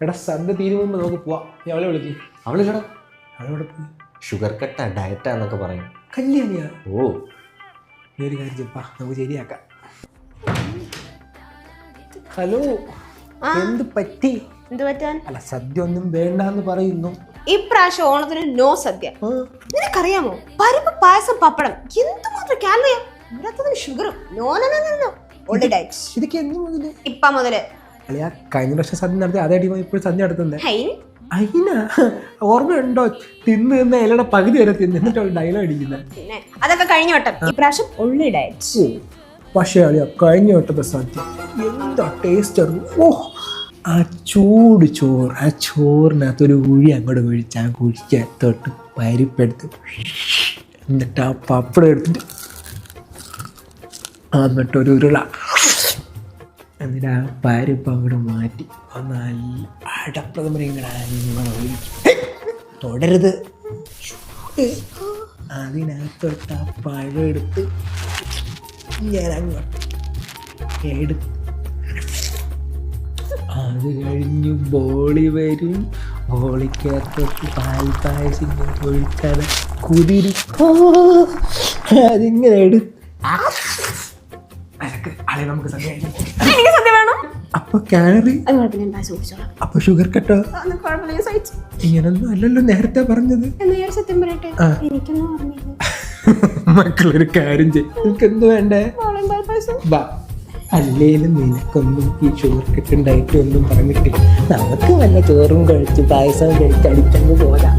എടാ സദ്യ തീരുമ്പോൾ നമുക്ക് പോവാം. നീ അവളെ വിളിക്കും. അവളില്ലടാ, അവളോട് പോയി ഷുഗർ കട്ടാ ഡയറ്റാ എന്നൊക്കെ പറയും. കല്യാണിയാ. ഓ നീ ഒരു കാര്യം ചെപ്പാ, നമുക്ക് ശരിയാക്കാം. ഹലോ, എന്ത് പറ്റി? എന്ത് പറ്റാൻ? അല്ല സദ്യ ഒന്നും വേണ്ടെന്ന് പറയുന്നു. ഇപ്രാവശ്യം ഓണത്തിന് നോ സദ്യ. നിനക്കറിയാമോ, പരിപ്പ് പായസം പപ്പടം എന്തുമാത്രം കാലറിയാ, ഇതിനകത്ത് ഷുഗറും. No no no no, only diet. ഇതൊക്കെ എന്ന് മുതല്? ഇപ്പ മുതല്. അല്ല കഴിഞ്ഞ വർഷം സദ്യ നടത്തി അതേ അടിമ ഇപ്പോഴും സദ്യ നടത്തുന്നത്. ഹൈ, അയിന ഓർമ്മയുണ്ടോ? തിന്ന് ഇലയുടെ പകുതി വരെ തിന്ന് എന്നിട്ട് ഡയലോഗ് അടിക്കുന്നത്. പിന്നെ അതൊക്കെ കഴിഞ്ഞ വട്ടം. ഇപ്രാവശ്യം ഓൺലി ഡയറ്റ്. പക്ഷേ അളിയാ കഴിഞ്ഞ വട്ടത്തെ സദ്യ എന്താ ടേസ്റ്റ് ആണ്. ഓ ആ ചൂട് ചോറ്, ആ ചോറിനകത്തൊരു കുഴി അങ്ങോട്ട് കുഴിച്ച് ആ കുഴിക്കകത്തോട്ട് പരിപ്പെടുത്ത് എന്നിട്ട് ആ പപ്പടം എടുത്തിട്ട് എന്നിട്ടൊരു ഉരുള എന്നിട്ട് ആ പരിപ്പ് അങ്ങോട്ട് മാറ്റി നല്ല അടപ്രഥമ ഇങ്ങനെ അങ്ങനെ ഒഴിക്കും. തുടരുത്, ചൂട്. അതിനകത്തോട്ട് ആ പഴം എടുത്ത് ഞാൻ അങ്ങോട്ട് എടുത്ത് അത് കഴിഞ്ഞ് ബോളി വരും. ബോളിക്കകത്തോട്ട് പാൽ പായസം ഒഴിക്കാതെ കുതിരി അതിങ്ങനെ എടുത്ത് അതൊക്കെ അളെ നമുക്ക് സദ്യ എനിക്ക് സദ്യ വേണം. അപ്പൊ കാലറി, അത് കുഴപ്പമില്ല, ഞാൻ പായസം കുടിച്ചോളാം. അപ്പൊ ഷുഗർ കട്ടോ? അതൊന്നും കുഴപ്പമില്ല, ഞാൻ സഹിച്ചു. ഇങ്ങനൊന്നും അല്ലല്ലോ നേരത്തെ പറഞ്ഞത്. എന്ന് ഞാൻ സത്യം പറയട്ടെ, എനിക്കൊന്നും ഓർമ്മയില്ല. മക്കളൊരു കാര്യം ചെയ്യും, നിനക്ക് എന്ത് വേണ്ടേ? മോളെയും പാൽ പായസം. വാ, അല്ലേലും നിനക്കൊന്നും ഈ ഷുഗർ കട്ടുണ്ടായിട്ട് ഒന്നും പറഞ്ഞിട്ടില്ല. നമുക്ക് വല്ല ചോറും കഴിച്ച് പായസവും കഴിച്ച് അടിച്ചങ്ങ് പോരാ.